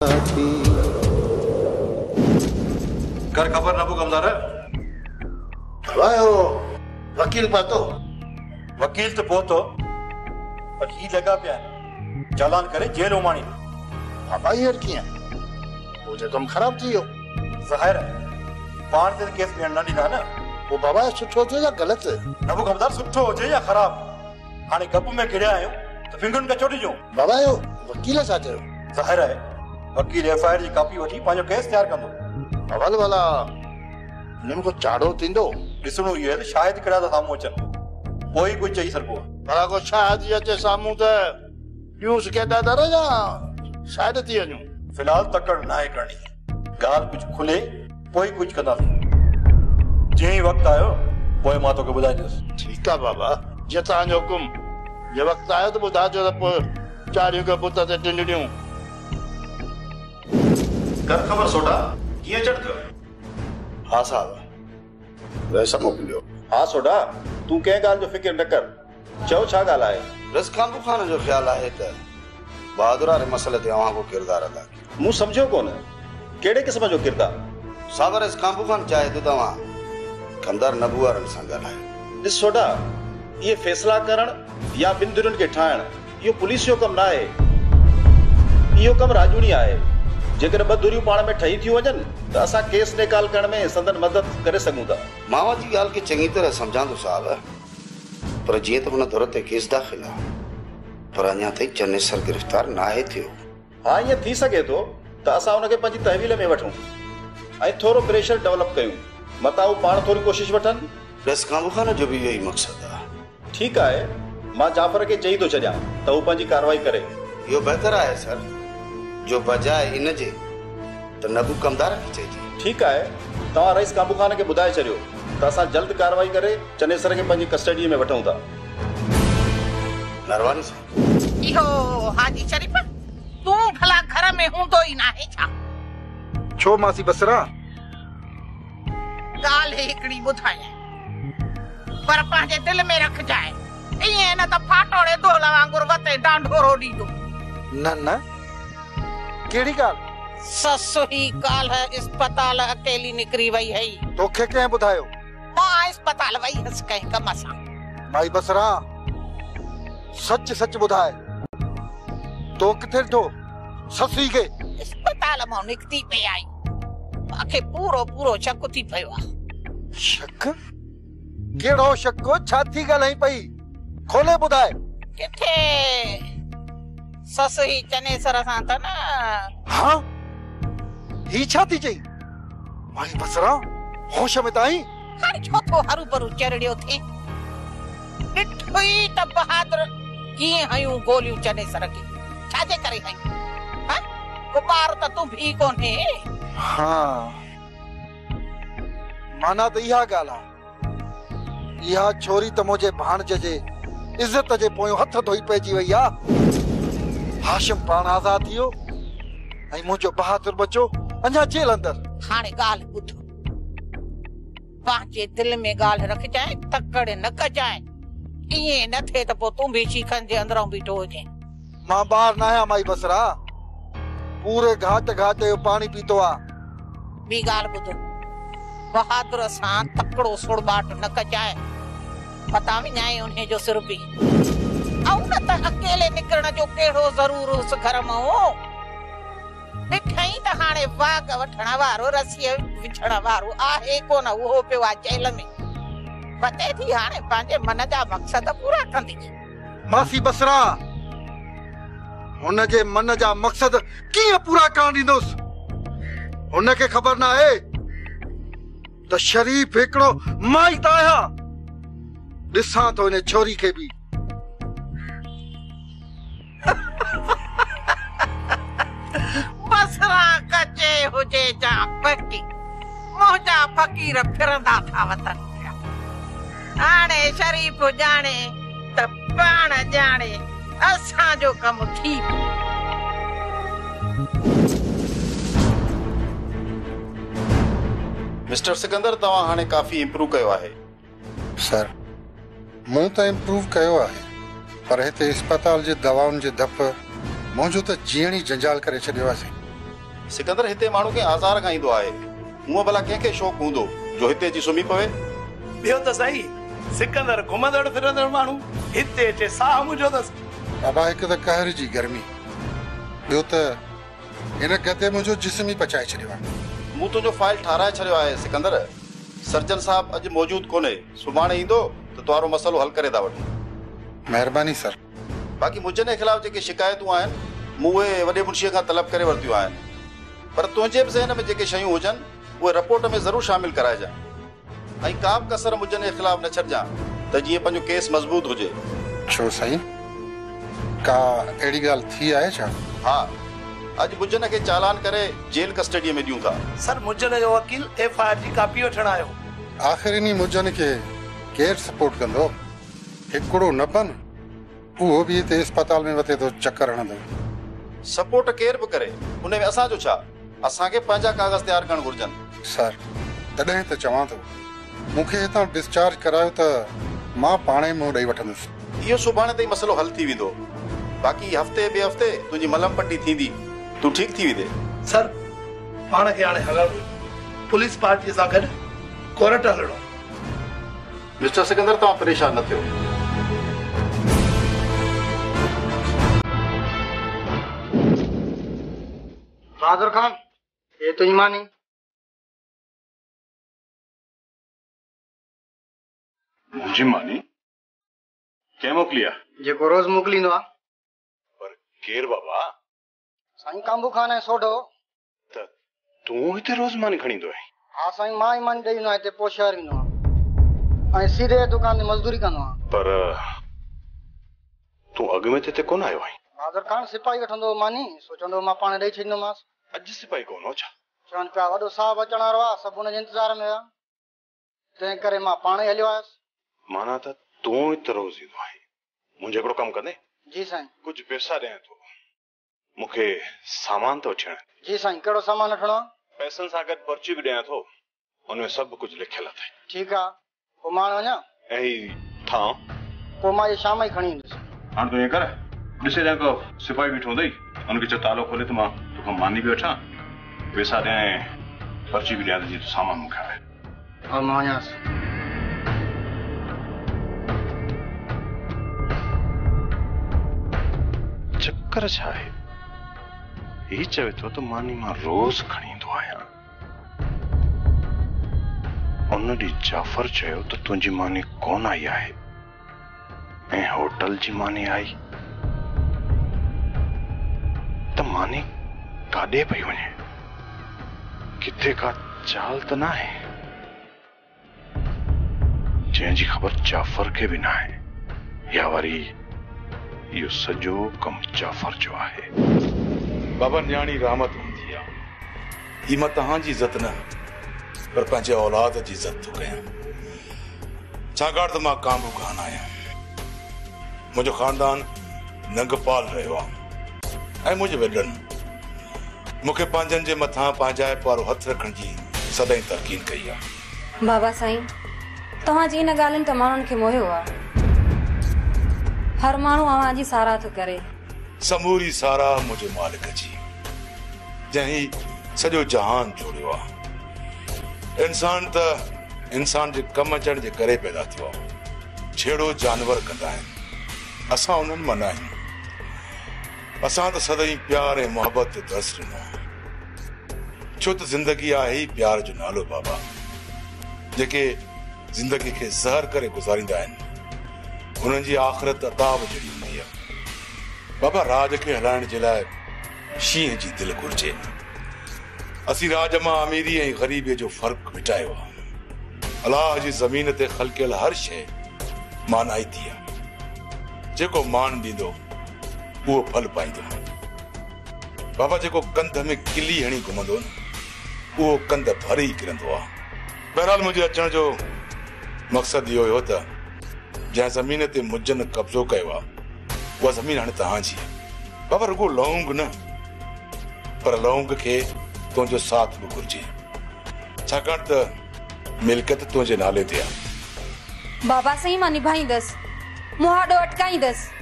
कर खबर नबू कमदार वायो वकील पातो वकील तो पहुतो पर ही लगा पिया चालान करे जेल उमाणी बाबा यार किया वो जो कम खराब थी हो ज़ाहिर है पाण ते केस में न ॾींदा न वो बाबा सुठो थियो या गलत नबू कमदार सुठो हुजे या ख़राब हाणे गप में घिड़िया आहियूं तो फिंगरनि खे चोटिजो बाबा यो वकील सा चयो ज़ाहिर है वकील एफआईआर जी कॉपी वठी पंहिंजो केस तैयार कंदो अवल वाला निम को चाड़ो तींदो ॾिसणो इहो आहे त शायद कहिड़ा था साम्हूं अचनि पोइ कुछ चई सघबो भला को शायद अचे साम्हूं त यूं शिकायत दर या शायद थी वञूं फिलहाल तकड़ ना आहे करणी ॻाल्हि कुछ खुले पोइ कुछ कंदासीं जीअं वक्त आयो पोइ मां तोखे ॿुधाईंदुसि ठीक है बाबा जे तव्हांजो हुकुम जे वक्त आयो त ॿुधाइजो त पोइ चारियूं के पुत ते टिंडियूं कर खबर सोडा कीअं चढ़ थियो हाँ साहब वैसा मोकिलियो हाँ सोडा तूं कंहिं ॻाल्हि जो फिक्र न कर चओ छा ॻाल्हि आहे रस खान खान जो ख्याल आहे त बहादुर वारे मसले ते अवां को किरदार अदा कयो मूं सम्झो कोन कहिड़े क़िस्म जो किरदार साहब रस खान चाहे तो तव्हां कमदार नबू वारनि सां ॻाल्हायो ॾिस सोडा इहे फ़ैसिला करण या ॿिनि धुरियुनि खे ठाहिण इहो पुलिस जो कमु न आहे इहो कमु राजूनी आहे जेकर ॿ धुरियूं पाण में ठही थियूं वञनि त असां केस निकाल करण में संदन मदद करे सघूं था मावा जी ॻाल्हि खे चङी तरह सम्झां थो साहब पर जीअं त हुन धुर ते केस दाख़िल आहे पर अञा ताईं चने सर गिरफ़्तार न आहे थियो हा ईअं थी सघे थो त असां हुनखे पंहिंजी तहवील में वठूं ऐं थोरो प्रेशर डेवलप कयूं मता हू पाण थोरी कोशिशि वठनि रस खान जो बि इहो ई मक़सदु आहे ठीकु आहे मां जाफ़र खे चई थो छॾियां त हू पंहिंजी कार्रवाई करे इहो बहितर आहे सर जो बजाए इन जे त नबू कमदार खे चइजे ठीकु आहे तव्हां रईस काबू खान खे ॿुधाए छॾियो त असां जल्द कार्रवाई करे चनेसर खे पंहिंजी कस्टडीअ में वठूं था महिरबानी साईं इहो हाजी शरीफ तूं भला घर में हूंदो ई नाहे छा छो मासी बसरा ॻाल्हि हिकिड़ी ॿुधायां पर पंहिंजे दिलि में रखजांइ ईअं न त फाटोड़े दोल वांगुरु वते डांढोरो ॾींदो न न कहिड़ी ॻाल्हि ससु ही काल्ह अस्पताल अकेली निकिरी वई हई तोखे कंहिं ॿुधायो मां अस्पताल वई हुअसि कंहिं कम सां भाई बसरा सच सच ॿुधाए तो किथे ॾिठो ससुई खे अस्पताल मां निकिती पई आई मूंखे पूरो पूरो शक थी पियो आहे शक कहिड़ो शक छा थी ॻाल्हाई पई खोले ॿुधाए किथे ससु ही चनेसर सां त न हाँ ही छा थी चई भाई बसरा होश में ताई हाणे छो थो हरू भरू चरड़ियो थे ॾिठो ई त बहादुर कीअं हयूं गोलियूं चनेसर खे छाजे करे हयूं हां गुबार त तूं भी कोन्हे हाँ माना त इहा ॻाल्हि आहे इहा छोरी त मुंहिंजे भाणजे जे इज़त जे पोयों हथ धोई पइजी वई आहे हाशिम पाण आज़ाद थियो ऐं मुंहिंजो बहादुर बचो अञा जेल अंदर हाणे ॻाल्हि ॿुध पंहिंजे दिलि में ॻाल्हि रखजांइ तकड़ न कजांइ ईअं न थिए त पोइ तूं बि चीखनि जे अंदरों बीठो हुजे मां ॿाहिरि न आहियां माई बसरा पूरे घाट घाट जो पाणी पीतो आहे ॿी ॻाल्हि ॿुध बहादुर सां तकड़ो सुड़बाट न कजांइ पता विञाए उन जो सिर बि ऐं न त अकेले निकिरण जो कहिड़ो ज़रूर हुस घर मां ॾिठई त हाणे वाग वठण वारो रसीअ विझण वारो आहे कोन उहो पियो आहे जेल में पते थी हाणे पंहिंजे मन जा मक़सद पूरा कंदी मासी बसरा हुन जे मन जा मक़सद कीअं पूरा करण ॾींदुसि हुनखे ख़बर न आहे त शरीफ हिकिड़ो माई त आहियां ॾिसां थो हिन छोरी खे बि बसरा कचे हुजे जा पकी मुंहिंजा फ़क़ीर फिरंदा था वतन पिया हाणे शरीफ ॼाणे त पाण ॼाणे असांजो कमु थी मिस्टर सिकंदर तव्हां हाणे काफ़ी इम्प्रूव कयो आहे सर मूं त इम्प्रूव कयो आहे पर हिते अस्पताल जे दवाउनि जे धप मुंहिंजो त जीअण ई जंजाल करे छॾियो आहे सिकंदर हिते माण्हू खे आज़ार खां ईंदो आहे। हूअं भला कंहिंखे शौक़ु हूंदो जो हिते अची सुम्ही पवे? ॿियो त सही, सिकंदर घुमंदड़ फिरंदड़ माण्हू हिते अचे साह मुंहिंजो अथसि। बाबा हिकु त कहर जी गर्मी, ॿियो त हिन गते मुंहिंजो जिस्म ई पचाए छॾियो आहे। मूं तुंहिंजो फाइल ठाराए छॾियो आहे सिकंदर। सर्जन साहब अॼु मौजूदु कोन्हे, सुभाणे ईंदो त तुंहिंजो मसइलो हल करे था वठूं। महिरबानी सर। बाक़ी मुंहिंजे ख़िलाफ़ जेके शिकायतूं आहिनि मूं उहे वॾे मुंशीअ खां तलब करे वरितियूं आहिनि, पर तुंहिंजे बि ज़हन में जेके शयूं हुजनि उहे रिपोर्ट में ज़रूरु शामिल कराइजांइ ऐं का बि कसर मुंहिंजे ख़िलाफ़ न छॾिजांइ त जीअं पंहिंजो केस मज़बूत हुजे। छो साईं, का अहिड़ी ॻाल्हि थी आहे छा? हा, अॼु मुंजन खे चालान करे जेल कस्टडीअ में ॾियूं था। सर, मुंजन जो वकील FIR जी कापी वठण आयो। आख़िर इन मुंजन खे केरु सपोर्ट कंदो? हिकिड़ो न बन, उहो बि हिते अस्पताल में वते थो चक्कर हणंदो। सपोर्ट केर बि करे, उन में असांजो छा? असांखे पंहिंजा कागज़ तयारु करणु घुरिजनि। सर, तॾहिं त चवां थो, मूंखे हितां डिस्चार्ज करायो त मां पाणे मुंहुं ॾेई वठंदुसि। इहो सुभाणे ताईं मसइलो हल थी वेंदो। बाक़ी हफ़्ते ॿिए हफ़्ते तुंहिंजी मलम पट्टी थींदी, तूं ठीकु थी वेंदे। सर, पाण खे हाणे हलणो, पुलिस पार्टीअ सां गॾु कोर्ट हलणो। मिस्टर सिकंदर, तव्हां परेशान न थियो। बहादुर खान, ये तुंहिंजी मानी। मुंहिंजी मानी कंहिं मोकिली आहे? जेको रोज़ मोकिलींदो आहे। पर केरु बाबा? साईं कांबू खान ऐं सोढो। त तूं हिते रोज़ मानी खणी ईंदो आहीं? हा साईं, मां ई मानी ॾेई ईंदो आहियां हिते, पोइ शहर ईंदो आहियां ऐं सीधे दुकान ते मज़दूरी कंदो आहियां। पर तूं अॻु में हिते कोन आयो आहीं? बहादुर खान सिपाही वठंदो मानी, सोचंदो मां पाण ॾेई छॾींदोमांसि। अॼु सिपाही कोन हो छा? चवनि पिया वॾो साहब अचण वारो आहे, सभु हुनजे इंतज़ार में हुआ, तंहिं करे मां पाण ई हलियो आयुसि। माना त तूं हिते रोज़ ईंदो आहीं। मुंहिंजो हिकिड़ो कमु कंदे? जी साईं। कुझु पैसा ॾियां थो, मूंखे सामान थो वठणु। जी साईं, कहिड़ो सामान वठणो आहे? पैसनि सां गॾु पर्ची बि ॾियां थो, हुनमें सभु कुझु लिखियल अथई। ठीकु आहे, पोइ मां वञा? ऐं थां पोइ मां इहे शाम ई खणी ईंदुसि। हाणे तूं ईअं कर, ॾिसे ॼण को सिपाही बीठो हूंदई, हुनखे चओ तालो खोले त मां तोखां मानी बि वठां, पैसा ॾियां ऐं पर्ची बि ॾियां त जीअं तूं सामान मूंखे आहे। हा, मां वञासि। चक्कर छा आहे? ही चवे थो त मानी मां रोज़ खणी ईंदो आहियां। उन ॾींहुं जाफ़र चयो त तुंहिंजी मानी कोन आई आहे ऐं होटल जी मानी आई, त मानी काॾे पई वञे? किथे का चाल त न आहे जंहिंजी ख़बर जाफ़र खे बि न आहे, या वरी इहो सॼो कमु जाफ़र जो आहे? बाबा, न्याणी रहमत हूंदी आहे। ही मां तव्हांजी इज़त न, पर पंहिंजे औलाद जी इज़त थो कयां, छाकाणि त मां कांबू खान आहियां। मुंहिंजो ख़ानदान नंगपाल रहियो आहे ऐं मुंहिंजे वॾनि मूंखे पंहिंजनि जे मथां पंहिंजाइप वारो हथु रखण जी सदाईं तलक़ीन कई आहे। बाबा साईं, तव्हांजी इन ॻाल्हियुनि त माण्हुनि खे मोहियो आहे। हर माण्हू अव्हां जी साराह थो करे। समूरी साराह मुंहिंजे मालिक जी, जंहिं सॼो जहान जोड़ियो आहे। इंसान त इंसान जे कम अचण जे करे पैदा थियो आहे। छेड़ो जानवर कंदा आहिनि, असां उन्हनि मां न आहियूं। असां त सदाईं प्यार ऐं मोहबत ते तरस ॾिनो आहे, छो त ज़िंदगी आहे ई प्यार जो नालो। बाबा, जेके ज़िंदगी खे ज़हर करे गुज़ारींदा आहिनि उन्हनि जी आख़िरत अताब जहिड़ी हूंदी आहे। बाबा, राज खे हलाइण जे लाइ शींहं जी दिलि घुरिजे। असीं राज मां अमीरी ऐं ग़रीबीअ जो फ़र्क़ु मिटायो आहे। अलाह जी ज़मीन ते ख़लकियल हर शइ मानाइती आहे। जेको मान ॾींदो उहो फल पाईंदो। बाबा, जेको कंध में किली हणी घुमंदो न, उहो कंध भरे ई किरंदो आहे। बहरहाल, मुंहिंजे अचण जो मक़सदु इहो हुयो त जंहिं ज़मीन ते मुंजन कब्ज़ो कयो आहे उहा ज़मीन हाणे तव्हांजी आहे। बाबा, रुगो लौंग न, पर लौंग खे तुंहिंजो साथ बि घुरिजे, छाकाणि त मिल्कियत तुंहिंजे नाले ते आहे। बाबा साईं, मां निभाईंदसि, मुहाॾो अटकाईंदसि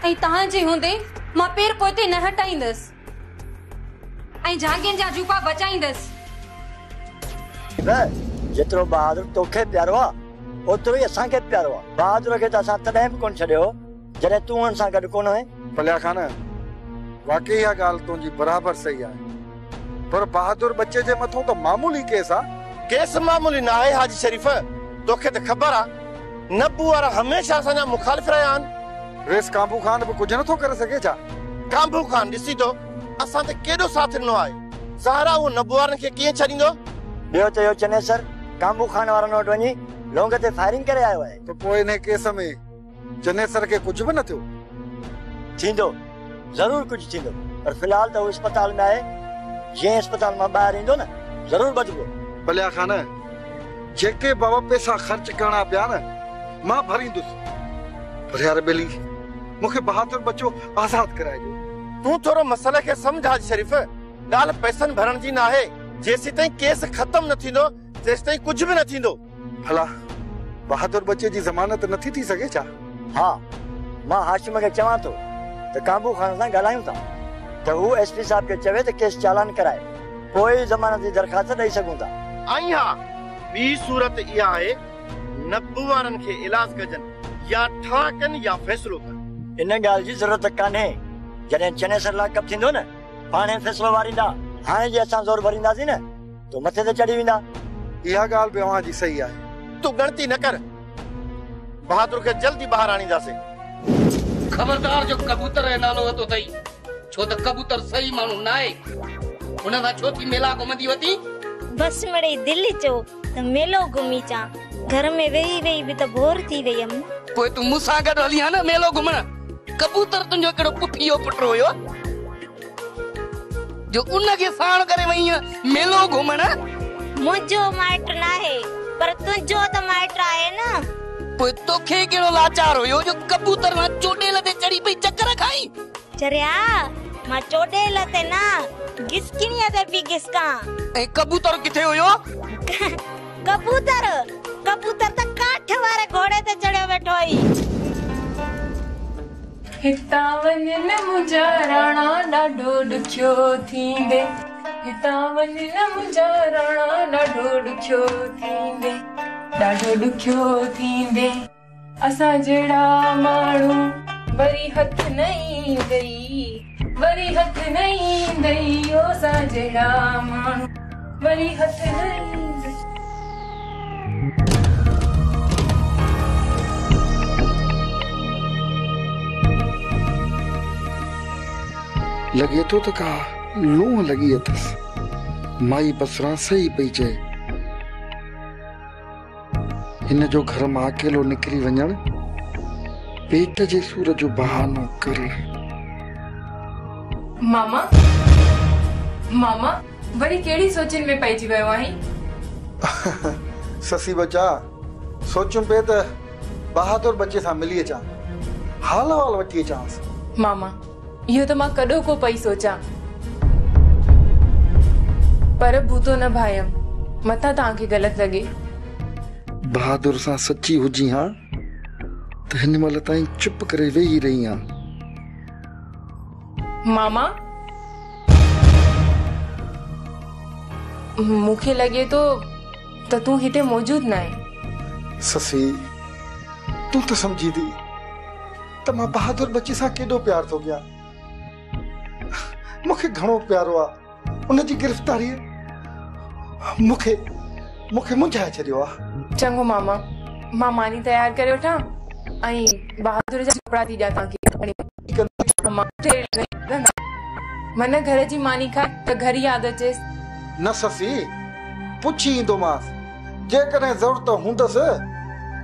ऐं तव्हांजे हूंदे मां पेर पोइते न हटाईंदसि। ऐं झांगियुनि जा झूपा बचाईंदसि। जेतिरो बहादुर तोखे प्यारो आहे ओतिरो ई असांखे प्यारो आहे। बहादुर खे त असां तॾहिं बि कोन छॾियो जॾहिं तूं हुन सां गॾु कोन आहे। भलिया खान वाकई इहा ॻाल्हि तुंहिंजी बराबरि सही आहे, पर बहादुर बच्चे जे मथां त मामूली केस आहे। केस मामूली न आहे हाजी शरीफ़, तोखे त ख़बर आहे नब्बू वारा हमेशह असांजा मुखालिफ़ रहिया आहिनि। रेस काबू खान बि कुझु नथो करे सघे छा? काबू खान ॾिसी तो असां ते केॾो साथ ॾिनो आहे। ज़हरा उहो नब्बू वारनि खे कीअं छॾींदो? ॿियो त इहो चनेसर काबू खान वारनि वटि वञी लोंग ते फायरिंग करे आयो आहे। त पोइ इन केस में चनेसर खे कुझु बि न थियो? थींदो, ज़रूर कुझु थींदो, पर फ़िलहाल त उहो अस्पताल में आहे। जीअं अस्पताल मां ॿाहिरि ईंदो न ज़रूर बचबो। भलिया खान जेके बाबा पैसा ख़र्च करणा पिया न मां भरींदुसि, पर यार बेली मूंखे बहादुर बच्चो आज़ाद कराइजो। तूं थोरो मसइले खे सम्झ हाजी शरीफ़, ॻाल्हि पैसनि भरण जी न आहे। जेसीं ताईं केस ख़तम न थींदो तेसीं ताईं कुझु बि न थींदो। भला बहादुर बच्चे जी ज़मानत नथी थी सघे छा? हाँ, मां हाशिम खे चवां थो त काबू खान सां ॻाल्हायूं था त हू एसपी साहब खे चवे त केस चालान कराए, पोइ ज़मानत जी दरख़्वास्त ॾेई सघूं था। ऐं हा, ॿी सूरत इहा आहे नब्बू वारनि खे इलाज कजनि या ठा कनि या फ़ैसिलो कनि। इन ॻाल्हि जी ज़रूरत कान्हे। जॾहिं चनेसर लाकअप थींदो न पाणे फ़ैसिलो वारींदा। हाणे जे असां ज़ोर भरींदासीं न तो मथे ते चढ़ी वेंदा। इहा ॻाल्हि बि अव्हां जी सही आहे। तूं गणती न कर, बहादुर खे जल्दी ॿाहिरि आणींदासीं। खबरदार जो कबूतर जो नालो वतो अथई, छो त कबूतर सही माण्हू न आहे। हुन सां छो थी मेला घुमंदी वती? बस मिड़ई दिल्ली चो त मेलो घुमी चा, घर में वेही वेही बि त बोर थी वई हम। पोइ तूं मूंसां गॾु हली आ न मेलो घुमण। कबूतर तुंहिंजो कहिड़ो पुफियो पुट हुयो जो उनखे साण करे वई मेलो घुमण? मुंहिंजो माइट न आहे, पर तुंहिंजो त माइट आहे न। पोइ तोखे कहिड़ो लाचार हुयो जो कबूतर मां चोडेल ते चढ़ी पई चक्कर खाई? चरिया मां चोडेल ते न गिसकिणीअ ते पई गिसकां। ऐं कबूतर किथे हुयो? कबूतर त काठ वारे घोड़े ते चढ़ियो वेठो हुई। हितां वञ न मुंहिंजा राणा ॾाढो ॾुखियो थींदे, हितां वञ न मुंहिंजा राणा ॾाढो ॾुखियो थींदे, ॾाढो ॾुखियो थींदे। असां जहिड़ा माण्हू वरी हथ न ईंदई, वरी हथ न ईंदई। ओ असां जहिड़ा माण्हू वरी हथ न ईंदई। लगे तो का लूह लगी अथसि। माई बसरा सही पई चए, हिन जो घर मां अकेलो निकिरी वञण पेट जे सूर जो बहानो करे। मामा मामा वरी केड़ी सोचन में पइजी वियो आहीं? ससी बचा सोचूं पे त बहादुर बच्चे सां मिली अचां, हाल वाल वठी अचांसि। मामा इहो त मां कॾो को पई सोचां, पर भूतो न भायम मथा तव्हांखे ग़लति लॻे। बहादुर सां सच्ची हुजी हां त हिन महिल ताईं चुप करे वेही रही हां। मामा मूंखे लॻे थो त तूं हिते मौजूद न आहे। ससी तूं त समझी थी त मां बहादुर बच्चे सां केॾो प्यार थो कयां। मूंखे घणो प्यारो आहे उनजी गिरफ़्तारी मूंखे मुंझाए छॾियो आहे। चङो मामा, मां मानी तयार करे वठां ऐं बहादुर जा कपिड़ा थी ॾियां तव्हांखे। मन घर जी मानी खाए त घर यादि अचेसि। न ससी पुछी ईंदोमांसि, जेकॾहिं ज़रूरत हूंदसि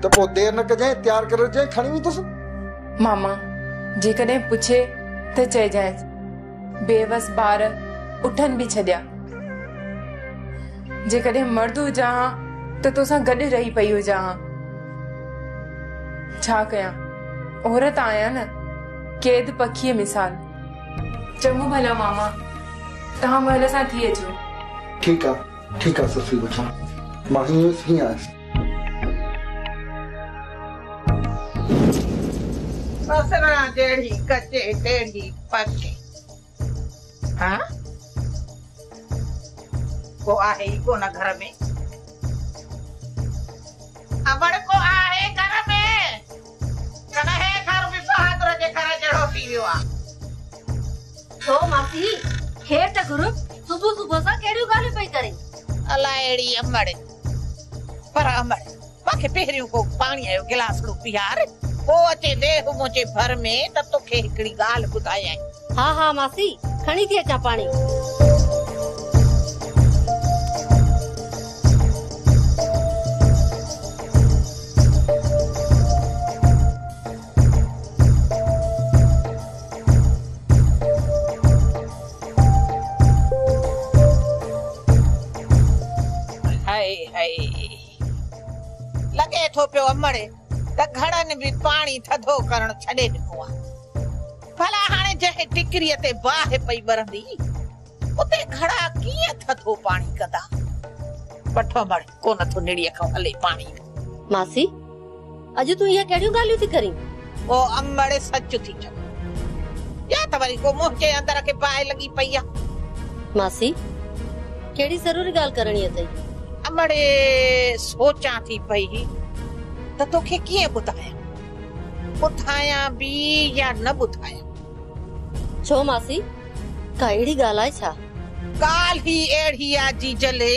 त पोइ देर न कजांइ, तयार करे रखजांइ, खणी वेंदुसि। मामा जेकॾहिं पुछे त चइजांइ बेवस ॿार उठन बि छॾिया। जेकॾहिं मर्द हुजां हा त तोसां गॾु रही पई हुजां हा। छा कयां, औरत आहियां न, कैद पखीअ मिसाल। चङो भला मामा, तव्हां महिल सां थी अचो। ठीक है ससी बचा, मां ही आयसि। ससरा जेड़ी कचे टेढ़ी पके। हाँ को आहे ही कोन घर में। अमड़ को आहे घर में, कॾहिं घर बि बहादुर जे घर जहिड़ो थी वियो आहे। छो मासी हेठ गुरु सुबुह सुबुह सां कहिड़ियूं ॻाल्हियूं पई करे? अलाए अहिड़ी अमड़, पर अमड़ मूंखे पहिरियों को पाणीअ जो गिलासड़ो पीआर, पोइ अचे वेह मुंहिंजे भर में त तोखे हिकिड़ी ॻाल्हि ॿुधायां। हा हा मासी खणी थी अचां पाणी। लगे थो पियो अमड़ त घड़नि बि पाणी थधो करण छॾे ॾिनो आहे। भला हाणे जंहिं टिकरीअ ते बाहि पई ॿरंदी उते घड़ा कीअं थधो पाणी कंदा? वठो अमड़, कोन थो निड़ीअ खां हले पाणी। मासी अॼु तूं इहे कहिड़ियूं ॻाल्हियूं थी करीं? ओ अमड़ सच थी चव, या त वरी को मुंहिंजे अंदर खे बाहि लॻी पई आहे। मासी कहिड़ी ज़रूरी ॻाल्हि करणी अथई? अमड़े सोचां थी पई त तोखे कीअं ॿुधायां बि या न ॿुधायां। छो मासी का अहिड़ी ॻाल्हि आहे छा? ॻाल्हि ही अहिड़ी आहे जीजले,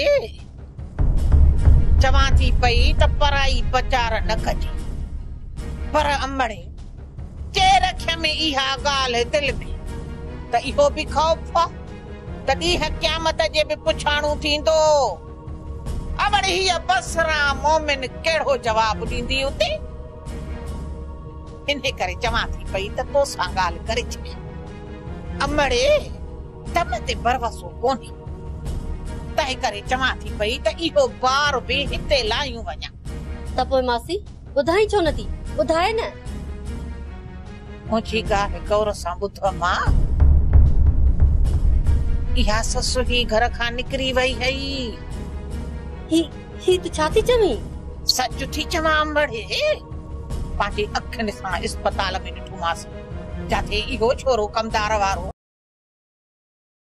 चवां थी पई त पराई बचार न कजे, पर अमड़े जे रख में इहा ॻाल्हि दिलि में त इहो बि ख़ौफ़ आहे त ॾींहं क़यामत जे बि पुछाणो थींदो। अमड़ हीअ बसरा मोमिन कहिड़ो जवाब ॾींदी उते? इन करे चवां थी पई त तोसां ॻाल्हि करे छॾियां। अमड़े दम ते भरवसो कोन्हे, तंहिं करे चवां थी पई त इहो बार बि हिते लायूं वञा। त पोइ मासी ॿुधाई छो नथी? ॿुधाए न। मुंहिंजी ॻाल्हि गौर सां ॿुध मां। इहा ससु ही घर खां निकिरी वई हई। ही तू छा थी चवीं? सच थी चवां अमड़े, पंहिंजी अखियुनि सां अस्पताल में ॾिठोमांसि, जिथे इहो छोरो कमदार वारो